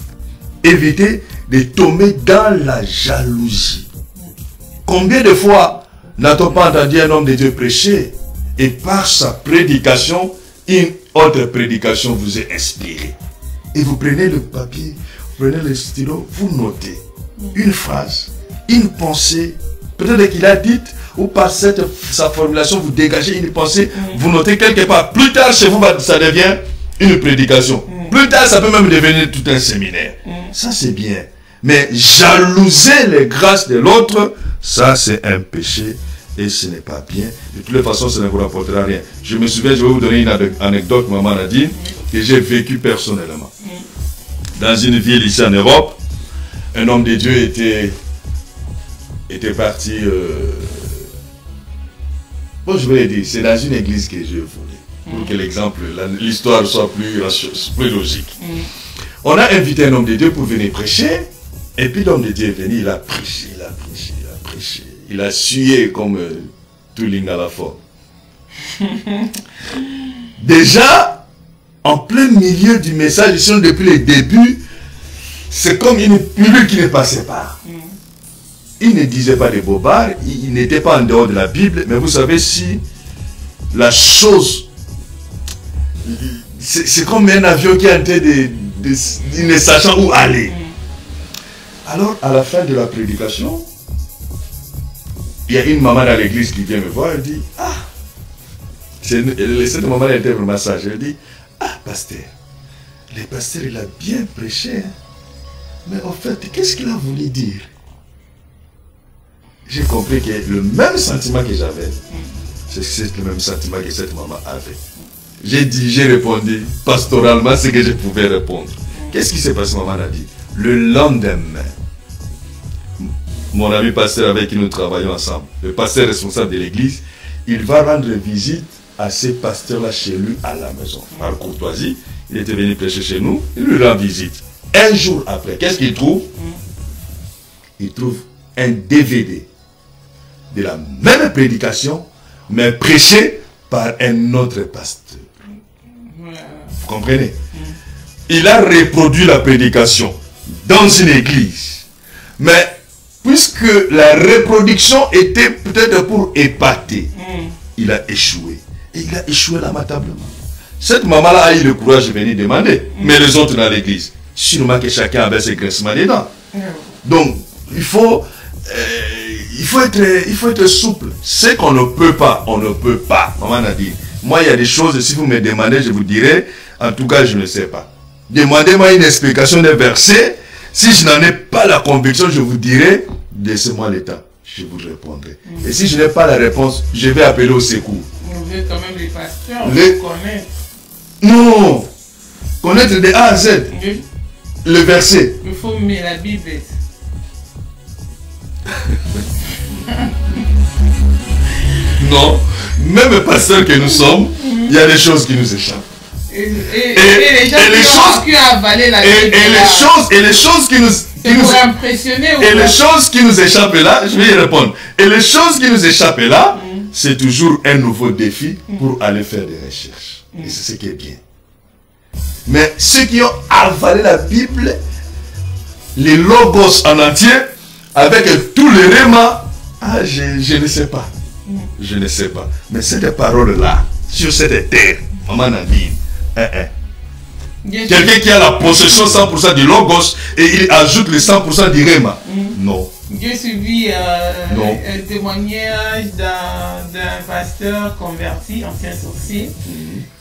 Éviter de tomber dans la jalousie. Combien de fois n'a-t-on pas entendu un homme de Dieu prêcher et par sa prédication, une autre prédication vous est inspirée? Et vous prenez le papier, vous prenez le stylo, vous notez une phrase, une pensée, peut-être qu'il a dite, ou par sa formulation, vous dégagez une pensée, vous notez quelque part. Plus tard, chez vous, ça devient une prédication. Plus tard, ça peut même devenir tout un séminaire. Ça, c'est bien. Mais jalouser les grâces de l'autre, ça, c'est un péché et ce n'est pas bien. De toutes les façons, ça ne vous rapportera rien. Je me souviens, je vais vous donner une anecdote, maman a dit, que j'ai vécu personnellement. Dans une ville ici en Europe, un homme de Dieu était parti... bon, je vais dire, c'est dans une église que je voulais. Pour que l'exemple, l'histoire soit plus logique. On a invité un homme de Dieu pour venir prêcher. Et puis l'homme de Dieu est venu, il a prêché, il a prêché, il a prêché. Il a sué comme tout à la forme. Déjà, en plein milieu du message, depuis le début, c'est comme une pilule qui ne passait pas. Il ne disait pas des bobards, il n'était pas en dehors de la Bible, mais vous savez, si la chose, c'est comme un avion qui est en train de ne sachant où aller. Alors, à la fin de la prédication, il y a une maman dans l'église qui vient me voir, elle dit, ah, cette maman était vraiment sage, elle dit, ah, pasteur, le pasteur, il a bien prêché, hein. Mais en fait, qu'est-ce qu'il a voulu dire? J'ai compris que le même sentiment que j'avais, c'est le même sentiment que cette maman avait. J'ai répondu pastoralement ce que je pouvais répondre. Qu'est-ce qui s'est passé, maman a dit? Le lendemain, mon ami pasteur avec qui nous travaillons ensemble, le pasteur responsable de l'église, il va rendre visite à ces pasteurs-là chez lui à la maison. Par courtoisie, il était venu prêcher chez nous, il lui rend visite. Un jour après, qu'est-ce qu'il trouve? Il trouve un DVD de la même prédication, mais prêché par un autre pasteur. Vous comprenez? Il a reproduit la prédication dans une église. Mais puisque la reproduction était peut-être pour épater, il a échoué. Et il a échoué lamentablement. Cette maman-là a eu le courage de venir demander. Mais les autres dans l'église, sûrement que chacun avait ses grincements dedans. Donc, il faut être souple. Ce qu'on ne peut pas, on ne peut pas. Maman a dit, moi il y a des choses, si vous me demandez, je vous dirai, en tout cas je ne sais pas. Demandez-moi une explication d'un verset. Si je n'en ai pas la conviction, je vous dirai, laissez-moi le temps, je vous répondrai. Et si je n'ai pas la réponse, je vais appeler au secours. Vous êtes quand même les pasteurs, vous connaissez. Non, connaître de A à Z. Oui. Le verset. Il faut mettre la Bible. Non, même pasteur que nous sommes, Il y a des choses qui nous échappent. Et les gens qui ont avalé la Bible. Et les choses qui nous impressionner. Et les choses qui nous échappent là, je vais y répondre. Et les choses qui nous échappent là, c'est toujours un nouveau défi pour aller faire des recherches. Et c'est ce qui est bien. Mais ceux qui ont avalé la Bible, les logos en entier, avec tous les rémas, je ne sais pas. Je ne sais pas. Mais ces paroles-là, sur cette terre, maman a dit, quelqu'un qui a la possession 100% du logos et il ajoute les 100% du réma. Non. J'ai suivi un témoignage d'un pasteur converti, ancien sorcier,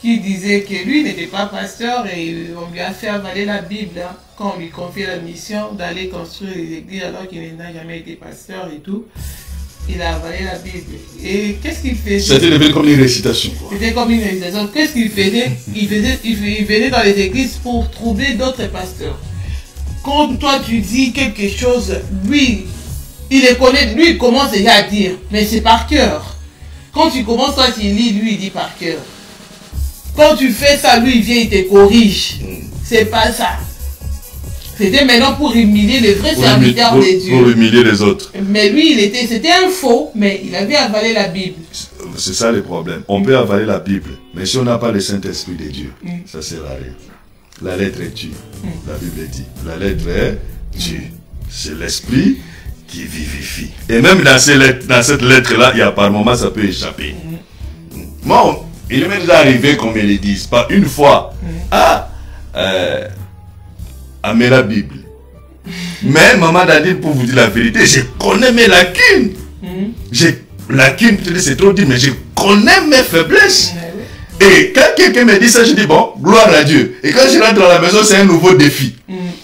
qui disait que lui n'était pas pasteur et on lui a fait avaler la Bible quand on lui confiait la mission d'aller construire les églises alors qu'il n'a jamais été pasteur et tout. Il a avalé la Bible. Et qu'est-ce qu'il faisait? C'était devenu comme une récitation. C'était comme une récitation. Qu'est-ce qu'il faisait? Il venait dans les églises pour troubler d'autres pasteurs. Quand toi tu dis quelque chose, lui, il les connaît, lui il commence déjà à dire, mais c'est par cœur. Quand tu commences, toi tu lis, lui il dit par cœur. Quand tu fais ça, lui il vient, il te corrige. C'est pas ça. C'était maintenant pour humilier les vrais serviteurs de Dieu. Pour humilier les autres. Mais lui, c'était un faux, mais il avait avalé la Bible. C'est ça le problème. On peut avaler la Bible, mais si on n'a pas le Saint-Esprit de Dieu, ça sert à rien. La lettre est tue. La Bible dit. La lettre est tue. C'est l'Esprit qui vivifie. Et même dans cette lettre-là, il y a par moments, ça peut échapper. Moi, il m'est déjà arrivé qu'on me le dise, pas une fois. Amé la Bible. Mais maman Dadine, pour vous dire la vérité, je connais mes lacunes. J'ai lacunes, c'est trop dit, mais je connais mes faiblesses. Et quand quelqu'un me dit ça, je dis bon, gloire à Dieu. Et quand je rentre à la maison, c'est un nouveau défi.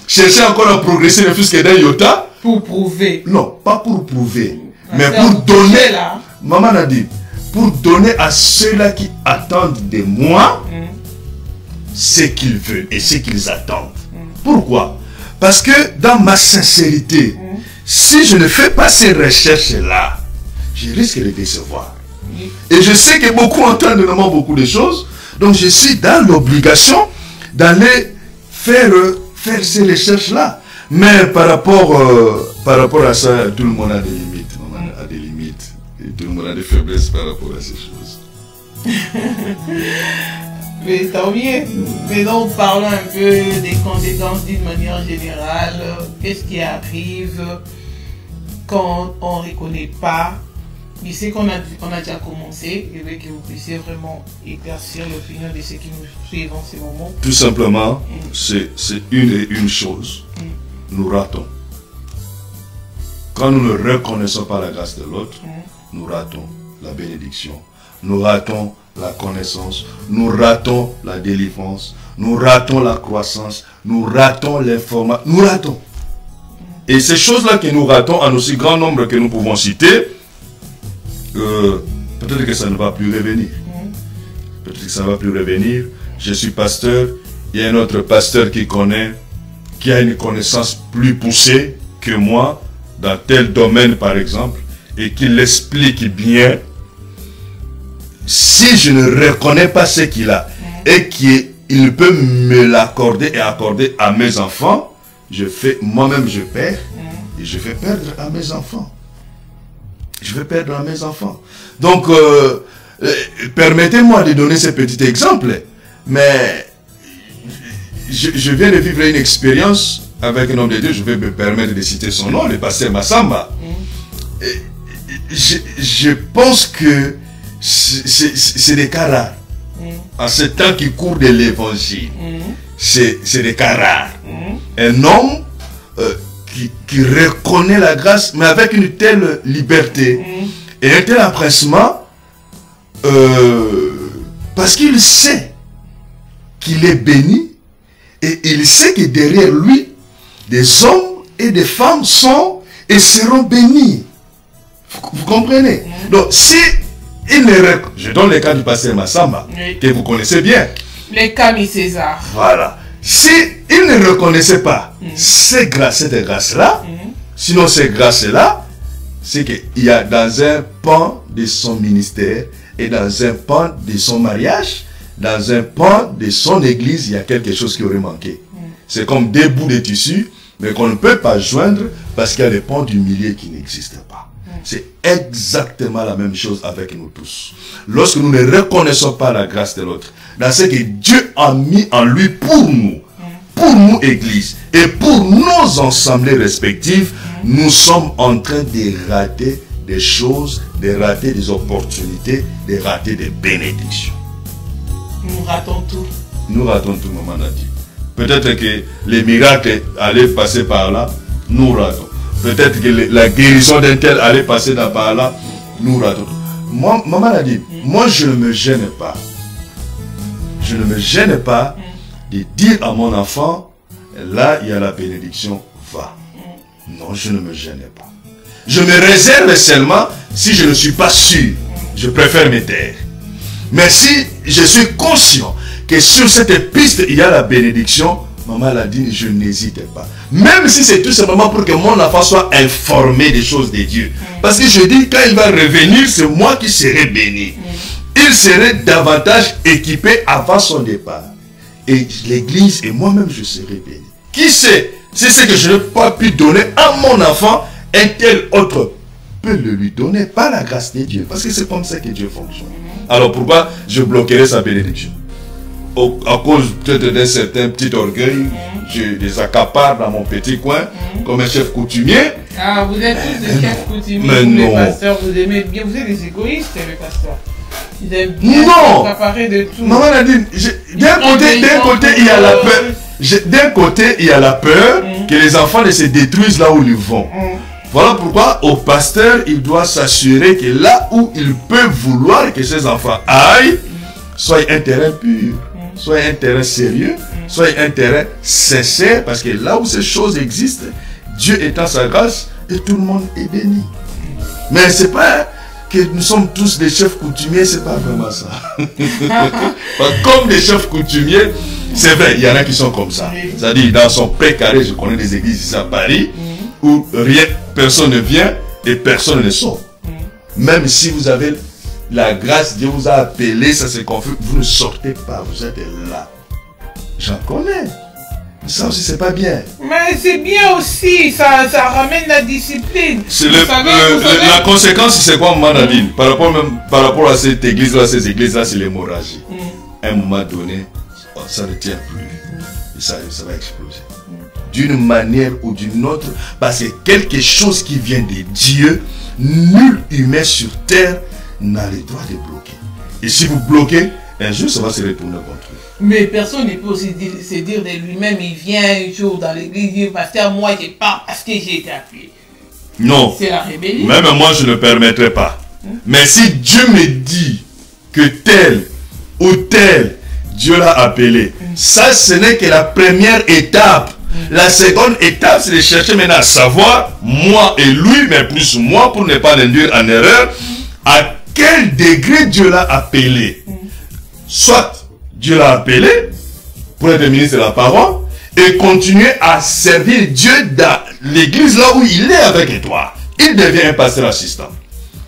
Chercher encore à progresser, ne fût-ce que d'un iota. Pour prouver. Non, pas pour prouver, mais pour donner. Maman Dadine, pour donner à ceux-là qui attendent de moi ce qu'ils veulent et ce qu'ils attendent. Pourquoi? Parce que dans ma sincérité, si je ne fais pas ces recherches-là, je risque de décevoir. Et je sais que beaucoup entendent vraiment beaucoup de choses, donc je suis dans l'obligation d'aller faire ces recherches-là. Mais par rapport à ça, tout le monde a des limites. On a des limites. Et tout le monde a des faiblesses par rapport à ces choses. Mais tant mieux. Mais donc parlons un peu des conséquences d'une manière générale. Qu'est-ce qui arrive quand on ne reconnaît pas? Je sais qu'on a déjà commencé. Je veux que vous puissiez vraiment éclaircir l'opinion de ceux qui nous suivent en ce moment. Tout simplement, c'est une chose. Nous ratons. Quand nous ne reconnaissons pas la grâce de l'autre, nous ratons la bénédiction. Nous ratons la connaissance, nous ratons la délivrance, nous ratons la croissance, nous ratons l'information, nous ratons. Et ces choses-là que nous ratons, en aussi grand nombre que nous pouvons citer, peut-être que ça ne va plus revenir. Peut-être que ça ne va plus revenir. Je suis pasteur, il y a un autre pasteur qui a une connaissance plus poussée que moi, dans tel domaine par exemple, et qui l'explique bien. Si je ne reconnais pas ce qu'il a et qu'il peut me l'accorder et accorder à mes enfants, moi-même je perds et je vais perdre à mes enfants. Je vais perdre à mes enfants. Donc, permettez-moi de donner ces petits exemples, mais je viens de vivre une expérience avec un homme de Dieu, je vais me permettre de citer son nom, le pasteur Massamba. Je pense que c'est des cas rares. En ce temps qui court de l'évangile, c'est des cas rares. Un homme qui reconnaît la grâce, mais avec une telle liberté et un tel empressement, parce qu'il sait qu'il est béni et il sait que derrière lui, des hommes et des femmes sont et seront bénis. Vous comprenez? Donc, si je donne le cas du pasteur Massamba, que vous connaissez bien. Le Camille César. Voilà. Si il ne reconnaissait pas cette grâce-là, sinon ces grâces-là, c'est qu'il y a dans un pan de son ministère et dans un pan de son mariage, dans un pan de son église, il y a quelque chose qui aurait manqué. C'est comme des bouts de tissu, mais qu'on ne peut pas joindre parce qu'il y a des pans du milieu qui n'existent pas. C'est exactement la même chose avec nous tous. Lorsque nous ne reconnaissons pas la grâce de l'autre, dans ce que Dieu a mis en lui pour nous église, et pour nos assemblées respectives, nous sommes en train de rater des choses, de rater des opportunités, de rater des bénédictions. Nous ratons tout. Nous ratons tout, maman a dit. Peut-être que les miracles allaient passer par là, nous ratons. Peut-être que la guérison d'un tel allait passer par là, nous ratons. Moi, maman a dit, moi je ne me gêne pas. Je ne me gêne pas de dire à mon enfant, là il y a la bénédiction, va. Non, je ne me gêne pas. Je me réserve seulement si je ne suis pas sûr. Je préfère me taire. Mais si je suis conscient que sur cette piste il y a la bénédiction, maman l'a dit, je n'hésite pas. Même si c'est tout simplement pour que mon enfant soit informé des choses de Dieu. Parce que je dis, quand il va revenir, c'est moi qui serai béni. Il serait davantage équipé avant son départ. Et l'église et moi-même, je serai béni. Qui sait, si c'est que je n'ai pas pu donner à mon enfant, un tel autre peut le lui donner par la grâce de Dieu. Parce que c'est comme ça que Dieu fonctionne. Alors pourquoi je bloquerai sa bénédiction? À cause peut-être d'un certain petit orgueil, je les accapare dans mon petit coin, comme un chef coutumier. Ah, vous êtes tous des chefs coutumiers, mais vous non. les pasteurs, vous aimez bien, vous êtes des égoïstes, les pasteurs. Ils aiment bien s'accaparer de tout. Maman a dit, d'un côté, il y a la peur. D'un côté, il y a la peur que les enfants ne se détruisent là où ils vont. Voilà pourquoi au pasteur, il doit s'assurer que là où il peut vouloir que ses enfants aillent, soit un terrain pur, soit un terrain sérieux, soit un terrain sincère, parce que là où ces choses existent, Dieu étend sa grâce et tout le monde est béni. Mais c'est pas que nous sommes tous des chefs coutumiers, c'est pas vraiment ça. Comme des chefs coutumiers, c'est vrai, il y en a qui sont comme ça. C'est-à-dire, dans son précaré, je connais des églises ici à Paris, où rien, personne ne vient et personne ne sort. Même si vous avez la grâce, Dieu vous a appelé, ça c'est confus, vous ne sortez pas, vous êtes là. J'en connais. Ça aussi, c'est pas bien. Mais c'est bien aussi, ça ramène la discipline. La conséquence, c'est quoi, maman Nadine? Par rapport à cette église-là, ces églises-là, c'est l'hémorragie. À un moment donné, ça ne tient plus. Et ça va exploser. D'une manière ou d'une autre, parce que quelque chose qui vient de Dieu, nul humain sur terre n'a le droit de bloquer. Et si vous bloquez, un jour, ça va se retourner contre vous. Mais personne ne peut aussi se dire de lui-même, il vient un jour dans l'église, il dit, pasteur, moi je pars parce que j'ai été appelé. Non. C'est la rébellion. Même moi, je ne permettrai pas. Mais si Dieu me dit que tel ou tel, Dieu l'a appelé, ça, ce n'est que la première étape. La seconde étape, c'est de chercher maintenant à savoir, moi et lui, mais plus moi, pour ne pas l'induire en erreur, à quel degré Dieu l'a appelé. Soit Dieu l'a appelé pour être ministre de la parole et continuer à servir Dieu dans l'église là où il est avec toi. Il devient un pasteur assistant.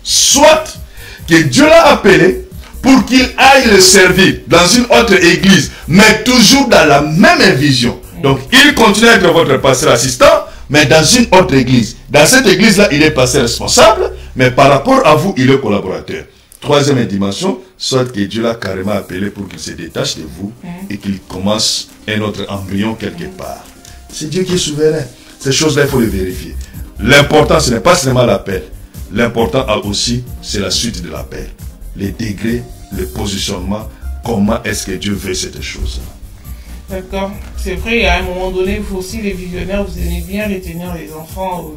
Soit que Dieu l'a appelé pour qu'il aille le servir dans une autre église, mais toujours dans la même vision. Donc il continue à être votre pasteur assistant, mais dans une autre église. Dans cette église-là, il est pasteur responsable, mais par rapport à vous, il est collaborateur. Troisième dimension, soit que Dieu l'a carrément appelé pour qu'il se détache de vous et qu'il commence un autre embryon quelque part. C'est Dieu qui est souverain. Ces choses-là, il faut les vérifier. L'important, ce n'est pas seulement l'appel. L'important aussi, c'est la suite de l'appel. Les degrés, le positionnement, comment est-ce que Dieu veut cette chose-là. D'accord. C'est vrai, à un moment donné, il faut aussi les visionnaires, vous aimez bien retenir les enfants.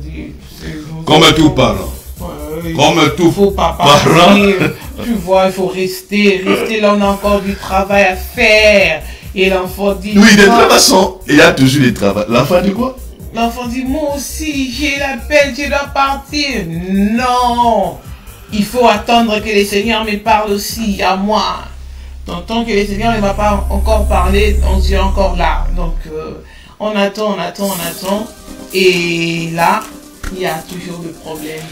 Comme tout parent. Comme tout faut pas partir, tu vois, il faut rester là, on a encore du travail à faire. Et l'enfant dit... Oui, de toute façon, il y a toujours du travail. L'enfant dit quoi? L'enfant dit, moi aussi, j'ai l'appel, je dois partir. Non, il faut attendre que le Seigneur me parle aussi à moi. Donc, tant que le Seigneur ne m'a pas encore parlé, on est encore là. Donc, on attend. Et là, il y a toujours le problème.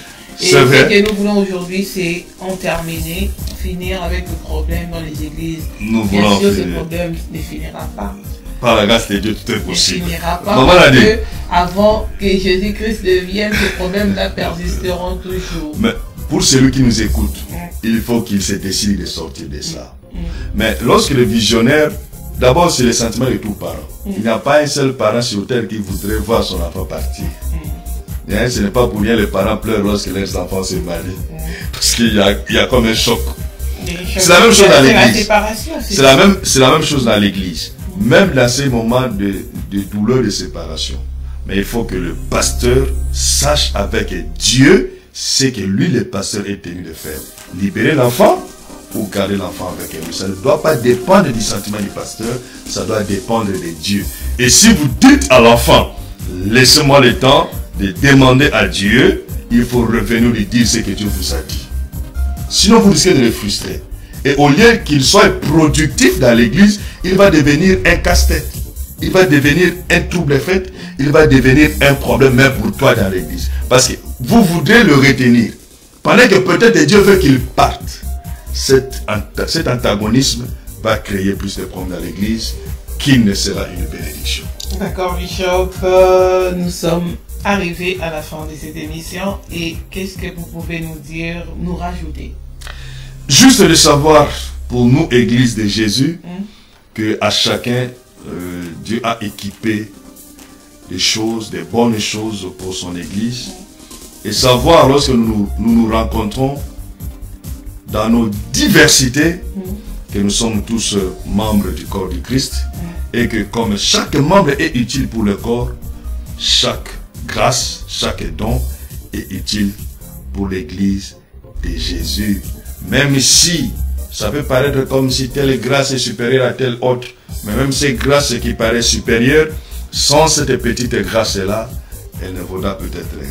Et ce que nous voulons aujourd'hui, c'est en terminer, finir avec le problème dans les églises. Nous Bien voulons sûr, ce problème ne finira pas. Par la grâce de Dieu, tout est possible. Ne finira pas parce que avant que Jésus-Christ devienne, ces problèmes-là persisteront toujours. Mais pour celui qui nous écoute, il faut qu'il se décide de sortir de ça. Mais lorsque le visionnaire, d'abord c'est le sentiment de tout parent. Il n'y a pas un seul parent sur terre qui voudrait voir son enfant partir. Et ce n'est pas pour rien les parents pleurent lorsque leurs enfants se marient. Parce qu'il y a comme un choc. C'est la même chose dans l'église. C'est la même chose dans l'église. Même dans ces moments de douleur de séparation. Mais il faut que le pasteur sache avec Dieu ce que lui, le pasteur, est tenu de faire. Libérer l'enfant ou garder l'enfant avec lui. Ça ne doit pas dépendre du sentiment du pasteur, ça doit dépendre de Dieu. Et si vous dites à l'enfant, laissez-moi le temps de demander à Dieu, il faut revenir lui dire ce que Dieu vous a dit. Sinon, vous risquez de le frustrer. Et au lieu qu'il soit productif dans l'église, il va devenir un casse-tête. Il va devenir un trouble-fête. Il va devenir un problème même pour toi dans l'église. Parce que vous voudrez le retenir. Pendant que peut-être Dieu veut qu'il parte. Cet antagonisme va créer plus de problèmes dans l'église qu'il ne sera une bénédiction. D'accord, Bishop. Nous sommes arrivés à la fin de cette émission. Et qu'est-ce que vous pouvez nous dire, nous rajouter? Juste de savoir, pour nous, Église de Jésus, que à chacun, Dieu a équipé des choses, des bonnes choses pour son Église. Et savoir, lorsque nous nous rencontrons dans nos diversités, que nous sommes tous membres du corps du Christ, et que comme chaque membre est utile pour le corps, chaque grâce, chaque don est utile pour l'Église de Jésus. Même si ça peut paraître comme si telle grâce est supérieure à telle autre, mais même ces grâces qui paraissent supérieures, sans cette petite grâce-là, elle ne vaudra peut-être rien.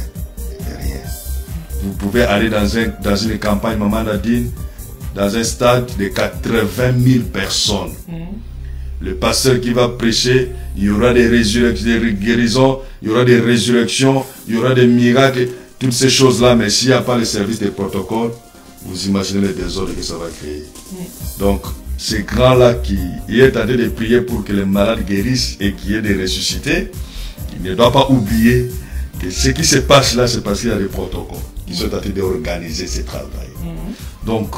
Vous pouvez aller dans une campagne Maman Nadine, dans un stade de 80 000 personnes. Le pasteur qui va prêcher, il y aura des guérisons, il y aura des résurrections, il y aura des miracles, toutes ces choses-là, mais s'il n'y a pas le service de protocole, vous imaginez les désordres que ça va créer. Donc, ces grands-là qui est en train de prier pour que les malades guérissent et qu'il y ait des ressuscités, il ne doit pas oublier que ce qui se passe là, c'est parce qu'il y a des protocoles qui sont en train d'organiser ce travail. Donc,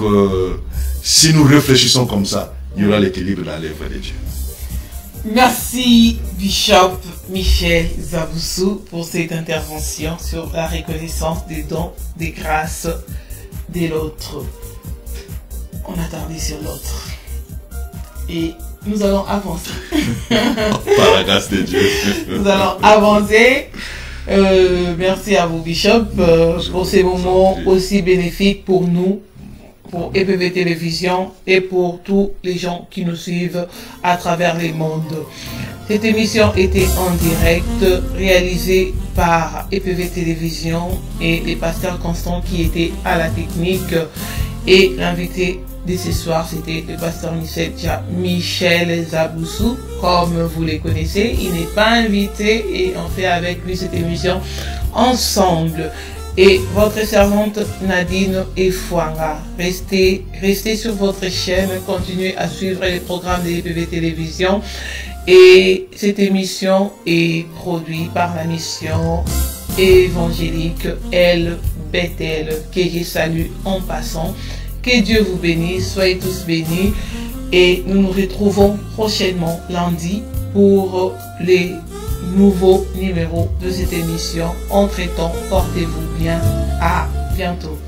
si nous réfléchissons comme ça, il y aura l'équilibre dans l'œuvre de Dieu. Merci Bishop Michel Zaboussou pour cette intervention sur la reconnaissance des dons, des grâces de l'autre. On a tardé sur l'autre. Et nous allons avancer. Par la grâce de Dieu. Nous allons avancer. Merci à vous, Bishop, pour ces moments aussi bénéfiques pour nous, pour EPV Télévision et pour tous les gens qui nous suivent à travers les mondes. Cette émission était en direct, réalisée par EPV Télévision et les pasteurs Constant qui étaient à la technique. Et l'invité de ce soir, c'était le pasteur Michel Zaboussou, comme vous les connaissez. Il n'est pas invité et on fait avec lui cette émission ensemble. Et votre servante Nadine Efouanga, restez sur votre chaîne, continuez à suivre les programmes de l'EPV Télévision. Et cette émission est produite par la mission évangélique El Bethel, que je salue en passant. Que Dieu vous bénisse, soyez tous bénis. Et nous nous retrouvons prochainement lundi pour les nouveaux numéros de cette émission. Entre-temps, portez-vous bien. À bientôt.